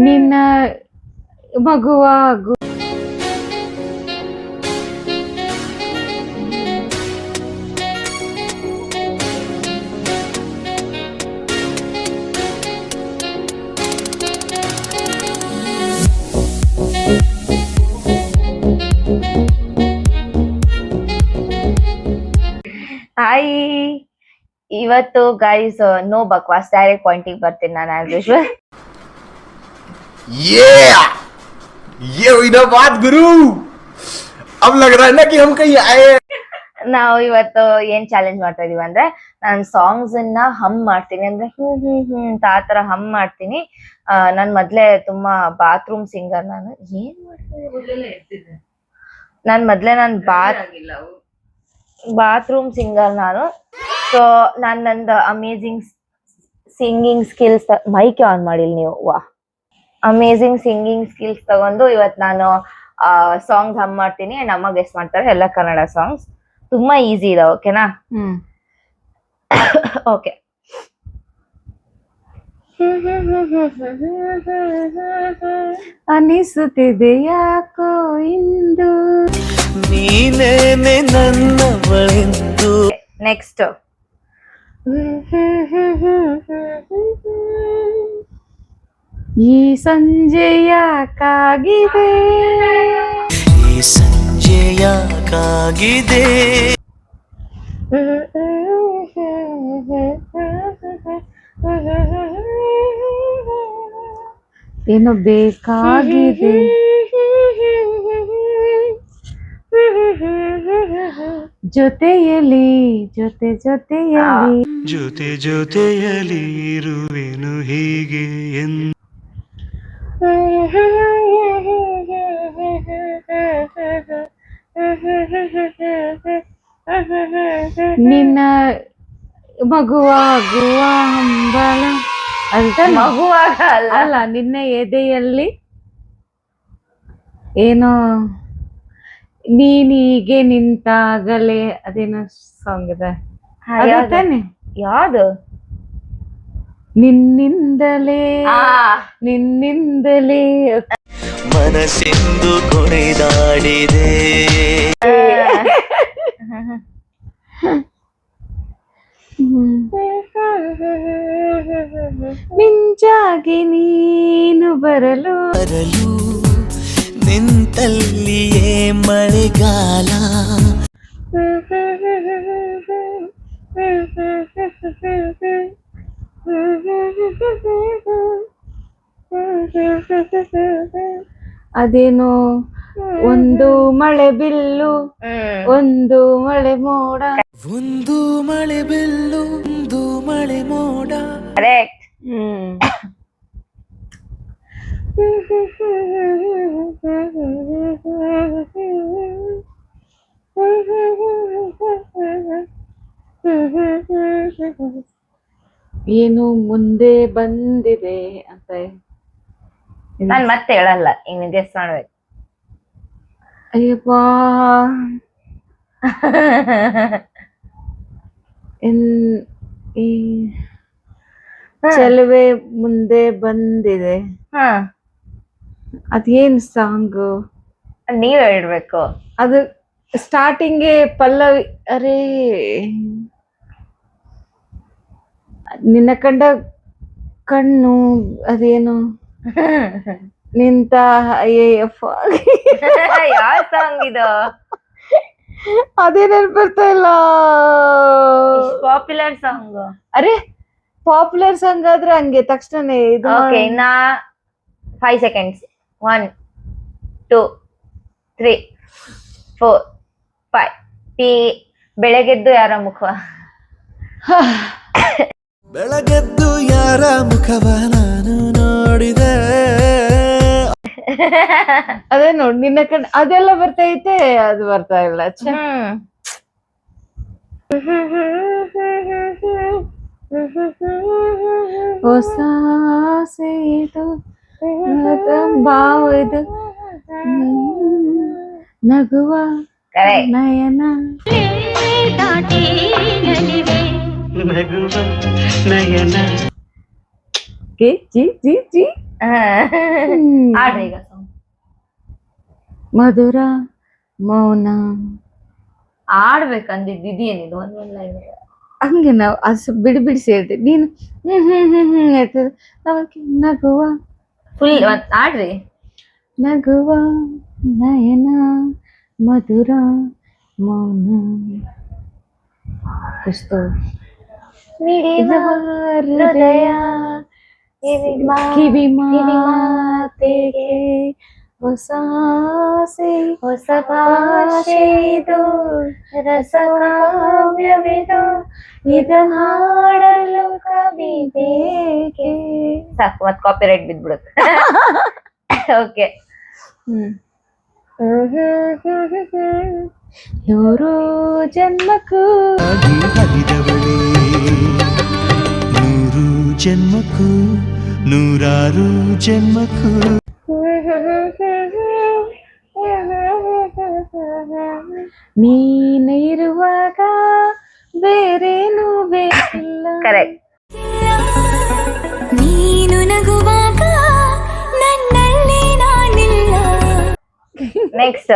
ನಿನ್ನ ಮಗುವಾಗು. ಹಾಯ್, ಇವತ್ತು guys no ಬಕ್ವಾಸ್, direct ಪಾಯಿಂಟಿಗೆ ಬರ್ತೀನಿ ನಾನು ಆಸ್ ಯೂಶುವಲ್. ये हुई ना बात गुरु, अब लग रहा है ना कि हम कहीं आए. ನಾವು ಇವತ್ತು ಏನ್ ಚಾಲೆಂಜ್ ಮಾಡ್ತಾ ಇದೀವಿ ಅಂದ್ರೆ, ನಾನು ಸಾಂಗ್ಸ್ ಅನ್ನ ಹಮ್ ಮಾಡ್ತೀನಿ, ಅಂದ್ರೆ ಅಂತ ಆತರ ಹಮ್ ಮಾಡ್ತೀನಿ. ನಾನ್ ಮೊದ್ಲೇ ತುಂಬಾ ಬಾತ್ರೂಮ್ ಸಿಂಗರ್. ನಾನು ಏನ್ ಮಾಡ್ತೀನಿ, ನಾನ್ ಬಾತ್ರೂಮ್ ಸಿಂಗರ್ ನಾನು. ಸೊ ನಾನ್ ನಂದು amazing singing skills, mic on ಮಾಡಿಲ್ಲ ನೀವು, ವಾ, ಅಮೇಝಿಂಗ್ ಸಿಂಗಿಂಗ್ ಸ್ಕಿಲ್ಸ್ ತಗೊಂಡು ಇವತ್ತು ನಾನು ಸಾಂಗ್ಸ್ ಹಮ್ ಮಾಡ್ತೀನಿ. ಅಂಡ್ ಅಮ್ಮ ಗೆಸ್ ಮಾಡ್ತಾರೆ, ಎಲ್ಲ ಕನ್ನಡ ಸಾಂಗ್ಸ್, ತುಂಬಾ ಈಸಿ ಇದೆ. ಓಕೆನಾ? ಓಕೆ. ಅನಿಸುತ್ತಿದೆ ಯಾಕೋ ಇಂದು ನೀನೇನೆ ನನ್ನವಳೆಂದು. ನೆಕ್ಸ್ಟ್. ಈ ಸಂಜೆ ಯಾಕಾಗಿದೆ, ಈ ಸಂಜೆ ಯಾಕಾಗಿದೆ, ಏನೋ ಬೇಕಾಗಿದೆ, ಜೊತೆಯಲ್ಲಿ ಜೊತೆಯಲ್ಲಿ ಜೊತೆ ಜೊತೆಯಲ್ಲಿ ಇರುವೆನು ಹೀಗೆ ಎಂದು. ನಿನ್ನ ಮಗುವಾಗುವ ಹಂಬಲ ಅಂತ. ಮಗುವಾಗ ಅಲ್ಲ, ನಿನ್ನ ಎದೆಯಲ್ಲಿ ಏನೋ ನೀನೀಗೆ ನಿಂತಾಗಲೇ, ಅದೇನೋ ಸಾಂಗ್ ಇದೆ ತಾನೆ. ಯಾವ್ದು? ನಿನ್ನಿಂದಲೇ ನಿನ್ನಿಂದಲೇ ಮನಸ್ಸೆಂದು ಕುಣಿದಾಡಿದೆ. ಮಿಂಚಾಗಿ ನೀನು ಬರಲು ನಿಂತಲ್ಲಿಯೇ ಮಳೆಗಾಲ. ಅದೇನೋ ಒಂದು ಮಳೆ ಬಿಲ್ಲು, ಒಂದು ಮಳೆ ಮೋಡ, ಒಂದು ಮಳೆ ಬಿಲ್ಲು, ಒಂದು ಮಳೆ ಮೋಡ. ಕರೆಕ್ಟ್. ಏನು ಮುಂದೆ ಬಂದಿದೆ ಅಂತ. ನಾನ್ ಮತ್ತೆ ಹೇಳಲ್ಲ, ಈಗ ಗೆಸ್ ಮಾಡ್ಬೇಕು. ಅಯ್ಯಪ್ಪಾ, ಚೆಲುವೆ ಮುಂದೆ ಬಂದಿದೆ. ಅದೇನ್ ಸಾಂಗು? ನೀವ್ ಹೇಳ್ಬೇಕು. ಅದು ಸ್ಟಾರ್ಟಿಂಗ್ಗೆ ಪಲ್ಲವಿ. ಅರೇ, ನಿನ್ನ ಕಂಡ ಕಣ್ಣು, ಅದೇನು ನಿಂತ. ಯಾವ ಸಾಂಗ್ ಇದು? ಅದೇ ನೆನ್ಪಿರ್ತಾ ಇಲ್ಲ. Popular song. ಅರೆ, ಪಾಪ್ಯುಲರ್ ಸಾಂಗ್ ಆದ್ರೆ ಹಂಗೆ ತಕ್ಷಣ ಇದು. ಓಕೆ, ಇನ್ನ 5 seconds. 1 2 3 4 5. ಬೆಳಗೆದ್ದು ಯಾರ ಮುಖ? ಬೆಳಗೆದ್ದು ಯಾರ ಮುಖವ ನಾನು ನೋಡಿದೆ. ಅದೇ ನೋಡಿ, ನಿನ್ನ ಕಣ್ಣು ಅದೆಲ್ಲ ಬರ್ತೈತೆ, ಅದು ಬರ್ತಾ ಇಲ್ಲ. ಹೊಸ ಇದು ಭಾವ, ಇದು ನಗುವ ನಯನ, ನಗುವ ನಯನ. ಜಿ ಜಿ ಜಿ ಜಿ ಆಡ್ರಿ ಈಗ song. ಮಧುರ ಮೌನ ಆಡ್ಬೇಕಂದಿದ್ದು ಇದೇನಿದು ಒಂದ್ ಲೈನ್. ಹಂಗೆ ನಾವು ಅದು ಬಿಡಿ ಬಿಡಿಸಿ ಹೇಳ್ತೀವಿ. ನೀನು ಹೇಳ್ತದೆ ಅವಕ್ಕೆ ನಗುವ ಫುಲ್ ಆಡ್ರಿ. ನಗುವ ನಯನ ಮಧುರ ಮೌನ ಎಷ್ಟು ಹೃದಯ ಕಿವಿ ಮಾತೆಗೆ ಹೊಸ ಆಸೆ ಹೊಸ ಭಾಷೆದು ರಸಕಾವ್ಯವಿದು ಇದನ್ನ ಹಾಡಲು ಕವಿ ಬೇಕೆ. ಸಾಕು, ಮತ್ ಕಾಪಿರೈಟ್ ಬಿದ್ಬಿಡುತ್ತೆ. ಓಕೆ. ನೂರು ಜನ್ಮಕ್ಕೂ ಹರಿದವಳೇ ನೂರು ಜನ್ಮಕ್ಕೂ ನೂರಾರು ಜನ್ಮಕ್ಕೂ ನೀನು ಇರುವಾಗ ಬೇರೇನು ಬೇಕಿಲ್ಲ. ಕರೆಕ್ಟ್. ನೀನು ನಗುವಾಗ ನನ್ನಲ್ಲಿ ನಾನಿಲ್ಲ. ನೆಕ್ಸ್ಟ್.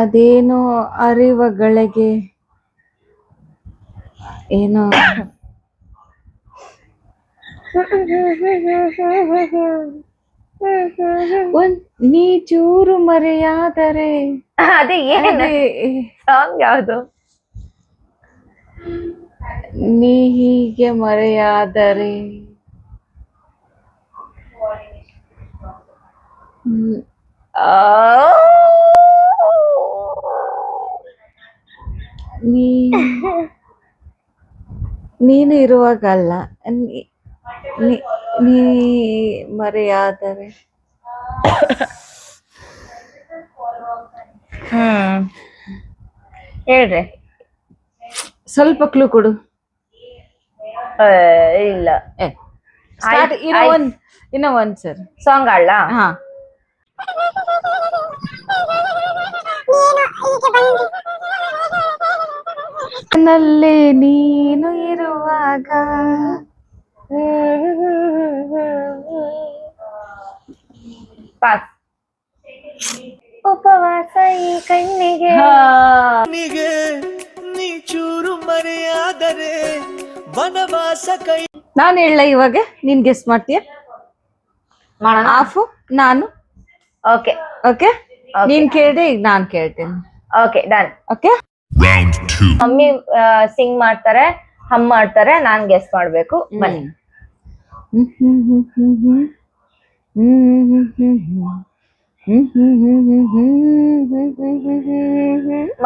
ಅದೇನೋ ಅರಿವಗಳಿಗೆ ಏನೋ ನೀ ಚೂರು ಮರೆಯಾದರೆ ಅದೇ ಏನು ಸಾಂಗ್ ಯಾವುದು? ನೀ ಹೀಗೆ ಮರೆಯಾದರೆ ನೀನು ಇರುವಾಗಲ್ಲ, ನೀ ಮರೆಯಾದರೆ. ಹೇಳ್ರಿ. ಸ್ವಲ್ಪ ಕ್ಲೂ ಕೊಡು. ಇಲ್ಲ. ಇನ್ನ ಒಂದ್ ಸರ್ ಸಾಂಗ್ ಆಡ್ಲಾ? ಹಾ. ನಲ್ಲೇ ನೀನು ಇರುವಾಗ ಪಾಸ್. ಉಪವಾಸ ಈ ಕಣ್ಣಿಗೆ. ನೀ ಚೂರು ಮರೆಯಾದರೆ ವನವಾಸ ಕೈ. ನಾನು ಹೇಳ ಇವಾಗ ನೀನ್ ಗೆಸ್ ಮಾಡ್ತೀಯ? ಆಫು ನಾನು. ಓಕೆ ಓಕೆ, ನೀನ್ ಕೇಳಿದೆ, ಈಗ ನಾನ್ ಕೇಳ್ತೇನೆ. Okay, done. Okay, mummy Singh ಮಾಡ್ತಾರೆ, ಹಮ್ ಮಾಡ್ತಾರೆ, ನಾನ್ ಗೆಸ್ ಮಾಡ್ಬೇಕು. ಬನ್ನಿ.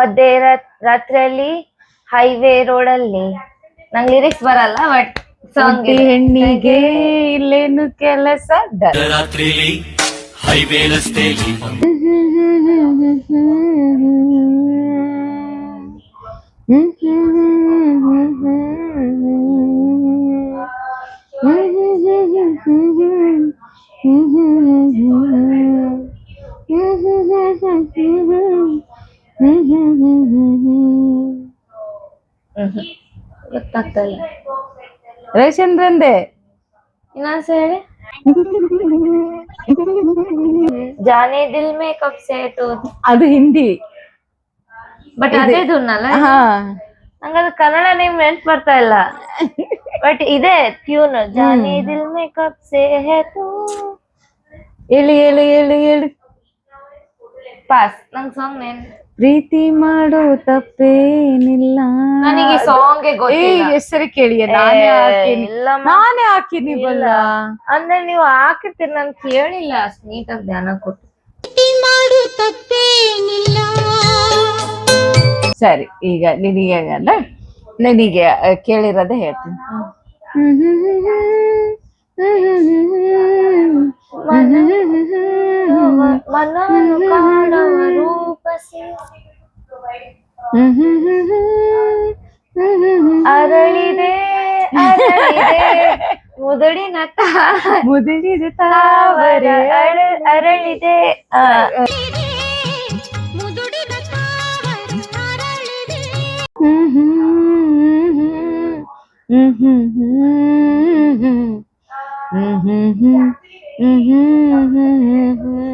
ಮಧ್ಯೆ ರಾತ್ರಿಯಲ್ಲಿ ಹೈವೇ ರೋಡಲ್ಲಿ. ನಂಗೆ ಲಿರಿಕ್ಸ್ ಬರಲ್ಲ, ಬಟ್ ಸಾಂಗ್. ಹೆಣ್ಣಿಗೆ ಇಲ್ಲೇನು ಕೆಲಸ? ರಾತ್ರಿಲಿ ಹೈವೇ ರಸ್ತೆಯಲ್ಲಿ ಗೊತ್ತಾಗ್ತಲ್ಲ. ರವಿಚಂದ್ರಂದೆ. ಇನ್ನೊಂದ್ಸ ಹೇಳಿ. ಜಾನೆ ದಿಲ್ ಮೇ ಕಬ್ ಸೆ ಟು. ಅದು ಹಿಂದಿ, ಬಟ್ ಅದೇ ಧುನ್ನಲ್ಲ. ಹಾ. ನಂಗದು ಕನ್ನಡ ನೇಮ್ ನೆನ್ಪ್ ಬರ್ತಾ ಇಲ್ಲ, ಬಟ್ ಇದೆ ಟ್ಯೂನ್. ಜಾನೆ ದಿಲ್ ಮೇ ಕಬ್ ಸೆ ಹೈ ತೂ. ಹೇಳಿ ಹೇಳಿ ಹೇಳಿ ಹೇಳಿ. ಪಾಸ್. ನಂಗ್ ಸಾಂಗ್ ಪ್ರೀತಿ ಮಾಡೋ ತಪ್ಪೇನಿಲ್ಲ. ನನಗೆ ಸಾಂಗ್ ಗೊತ್ತಿಲ್ಲ. ಹೆಸರು ಕೇಳಿಯ? ನಾನೇ ಹಾಕಿನಿ ಬಲ್ಲ. ಅಂದ್ರೆ ನೀವು ಹಾಕಿರ್ತೀರಿ, ನಾನು ಕೇಳಿಲ್ಲ ಅಷ್ಟು ನೀಟಾಗಿ ಧ್ಯಾನ ಕೊಟ್ಟು. ಸರಿ, ಈಗ ನಿನಗೆ ಅಂದ್ರೆ ನನಗೆ ಕೇಳಿರೋದೇ ಹೇಳ್ತೀನಿ. ಮನನು ಕಾಣುವ ರೂಪಸಿ ಅರಳಿದೆ ಅರಳಿದೆ ಮುದುಡಿನ ಮುದುಡಿದ ತಾವರೆ ತಾವರೆ ಅರಳಿದೆ. ಹ್ಮ್ ಹ್ಮ್ ಹ್ಮ್ ಹ್ಮ್ ಹ್ಮ್ ಹ್ಮ್ ಹ್ಮ್ ಹ್ಮ್ ಹ್ಮ್ ಹ್ಮ್ ಹ್ಮ್ ಹ್ಮ್.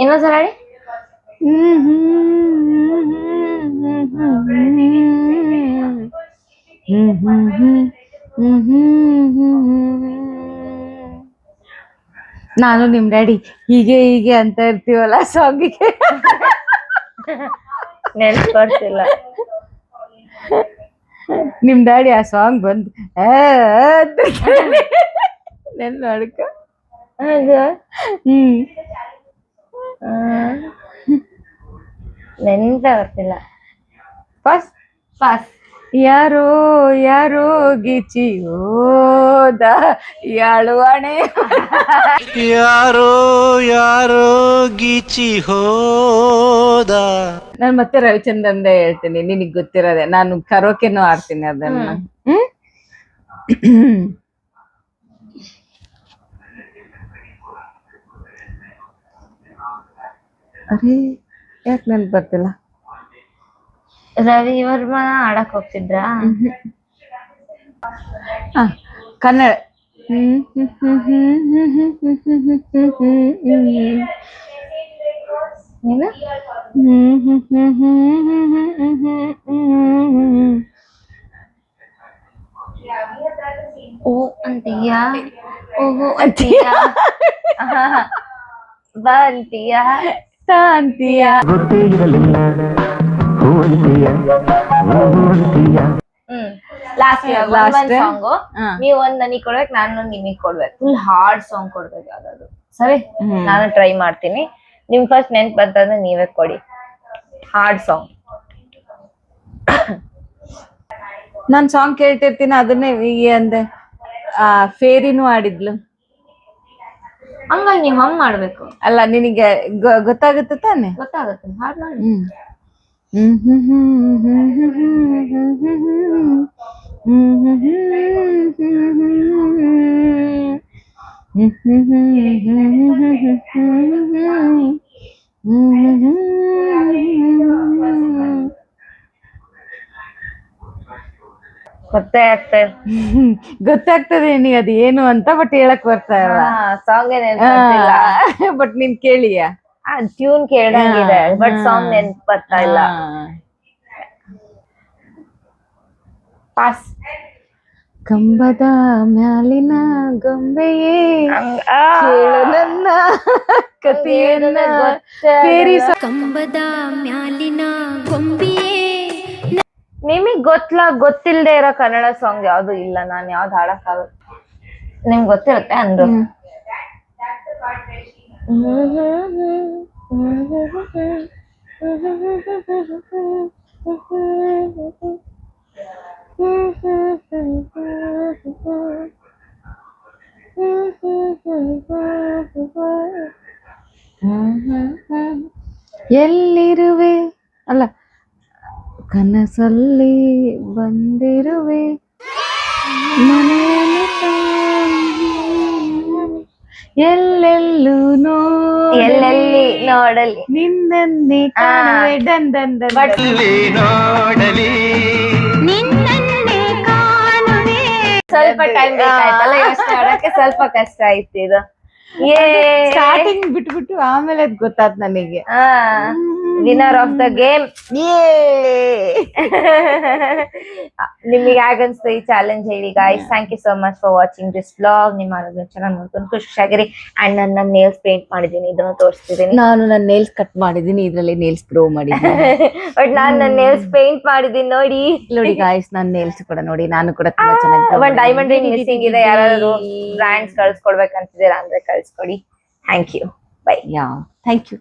ಇನ್ನೊಂದ್ಸಲ ಹೇಳಿ. ನಾನು ನಿಮ್ ಡ್ಯಾಡಿ ಹೀಗೆ ಹೀಗೆ ಅಂತ ಇರ್ತೀವಲ್ಲ ಸಾಂಗಿಗೆ. ನೆನ್ಸ್ ಬರ್ತಿಲ್ಲ. ನಿಮ್ ಡ್ಯಾಡಿ ಆ ಸಾಂಗ್ ಬಂದು ನೆನ್ ನೋಡ್ಕ. ಹ್ಮ್ ನೆನ್ಪ ಬರ್ತಿಲ್ಲ. First pass. ಯಾರೋ ಯಾರೋ ಗೀಚಿ ಹೋದ ಯಾಳುವಣೆ. ಯಾರೋ ಯಾರೋ ಗೀಚಿ ಹೋದ. ನಾನು ಮತ್ತೆ ರವಿಚಂದ್ರನ್ದೇ ಹೇಳ್ತೀನಿ, ನಿನಗ್ ಗೊತ್ತಿರೋದೆ. ನಾನು ಕರೋಕೆನೂ ಆಡ್ತೀನಿ ಅದನ್ನ. ಅರೇ ಯಾಕೆ ನನ್ ಬರ್ತಿಲ್ಲ? ರವಿ ವರ್ಮಾ ಆಡಕ್ ಹೋಗ್ತಿದ್ರಾ? ಕನ್ನಡ. ಏನು? ಓ ಅಂತೀಯಾ, ಓಹೋ ಅಂತೀಯಾ, ಬಾ ಅಂತೀಯಾ, ತಾ ಅಂತೀಯ. Last Last. ಸಾಂಗು. ನೀವ್ ಒಂದ್ ನನಗ್ ಕೊಡ್ಬೇಕು, ನಾನು ನಿಮಗ್ ಕೊಡ್ಬೇಕು. ಫುಲ್ ಹಾರ್ಡ್ ಸಾಂಗ್ ಕೊಡ್ಬೇಕು ಯಾವ್ದಾದ್ರು. ಸರಿ, ನಾನು ಟ್ರೈ ಮಾಡ್ತೀನಿ. ನಿಮ್ ಫಸ್ಟ್ ನೆನ್ಪ್ ಬಂತಂದ್ರೆ ನೀವೇ ಕೊಡಿ ಹಾರ್ಡ್ ಸಾಂಗ್. ನಾನ್ ಸಾಂಗ್ ಕೇಳ್ತಿರ್ತೀನಿ, ಅದನ್ನೇ ಹೀಗೆ ಅಂದೆ. ಫೇರಿನೂ ಆಡಿದ್ಲು. ಹಂಗಾಗಿ ನೀವ್ ಹಂಗ್ ಮಾಡ್ಬೇಕು. ಅಲ್ಲ, ನಿನಗೆ ಗೊತ್ತಾಗುತ್ತೆ ತಾನೆ? ಗೊತ್ತಾಗುತ್ತೆ, ಹಾಡ್ ಮಾಡಿ. ಗೊತ್ತೇ ಆಗ್ತದೆ. ಗೊತ್ತಾಗ್ತದೆ ನಿನಗೆ ಅದು ಏನು ಅಂತ, ಬಟ್ ಹೇಳಕ್ ಬರ್ತಾ ಇಲ್ಲ. ಸಾಂಗ್ ನೆನ್ಪಿಲ್ಲ, ಬಟ್ ನೀನ್ ಕೇಳಿಯಾ? ಟ್ಯೂನ್ ಕೇಳ್ದಂಗಿದೆ, ಬಟ್ ಸಾಂಗ್ ನೆನ್ಪ್ ಬರ್ತಾ ಇಲ್ಲ. ಪಾಸ್. ಕಂಬದ ಮ್ಯಾಲಿನ ಗೊಂಬೆಯೇ ಕೇಳು ನನ್ನ ಕಥೆಯನ್ನ. ಕಂಬದ ಮ್ಯಾಲಿನ ಗೊಂಬಿಯೇ. ನಿಮಗ್ ಗೊತ್ತಿಲ್ದೆ ಇರೋ ಕನ್ನಡ ಸಾಂಗ್ ಯಾವ್ದು ಇಲ್ಲ. ನಾನ್ ಯಾವ್ದು ಹಾಡಕ್ಕಾಗ, ನಿಮ್ಗೆ ಗೊತ್ತಿರುತ್ತೆ ಅಂದ್ರು. ಎಲ್ಲಿರುವೆ ಅಲ್ಲ, ಕನಸಲ್ಲಿ ಬಂದಿರುವೆ ಎಲ್ಲೆಲ್ಲೂ ಎಲ್ಲೆಲ್ಲಿ ನೋಡಲಿ ನಿನ್ನನ್ನೇ ಕಾಣುವೆ. ಡನ್ ಡನ್ ಡನ್. ಸ್ವಲ್ಪ ಟೈಮ್ ಬೇಕಾಯ್ತಲ್ಲ ಯೋಚನೆ ಮಾಡಕ್ಕೆ, ಸ್ವಲ್ಪ ಕಷ್ಟ ಆಯ್ತು ಇದು. ಸ್ಟಾರ್ಟಿಂಗ್ ಬಿಟ್ಬಿಟ್ಟು ಆಮೇಲೆ ಅದ್ ಗೊತ್ತಾದ್ ನನಗೆ. Winner of the game. ನಿಮಗೆ ಹೇಗನ್ಸ್ತು ಈ ಚಾಲೆಂಜ್ ಹೇಳಿ guys. Thank you so much for watching this vlog. ನಿಮ್ಮ ಆರೋಗ್ಯ ಚೆನ್ನಾಗಿ ನೋಡ್ಕೊಂಡು ಖುಷಿಯಾಗಿರಿ. ಅಂಡ್ ನನ್ನ ನೇಲ್ಸ್ ಪೇಂಟ್ ಮಾಡಿದೀನಿ, ಇದನ್ನು ತೋರಿಸ್ತಿದ್ದೀನಿ. ನಾನು ನನ್ನ ನೇಲ್ಸ್ ಕಟ್ ಮಾಡಿದೀನಿ, ಇದ್ರಲ್ಲಿ ನೇಲ್ಸ್ ಗ್ರೋ ಮಾಡಿದ್ದೀನಿ. ಬಟ್ ನಾನ್ ನನ್ನ ನೇಲ್ಸ್ ಪೇಂಟ್ ಮಾಡಿದೀನಿ ನೋಡಿ. ನೋಡಿ ಗಾಯ್ಸ್, ನನ್ನ ನೇಲ್ಸ್ ಕೂಡ ನೋಡಿ, ನಾನು ಕೂಡ ತುಂಬಾ ಚೆನ್ನಾಗಿ. ಒಂದ್ ಡೈಮಂಡ್ ರಿಂಗ್ ಮಿಸ್ಸಿಂಗ್ ಇದೆ. ಯಾರಾದ್ರೂ ಬ್ರ್ಯಾಂಡ್ಸ್ ಕಳ್ಸ್ಕೊಡ್ಬೇಕಂತಿದ್ದೀರಾ ಅಂದ್ರೆ ಕಳ್ಸ್ಕೊಡಿ. Thank you. Bye. Yeah, thank you.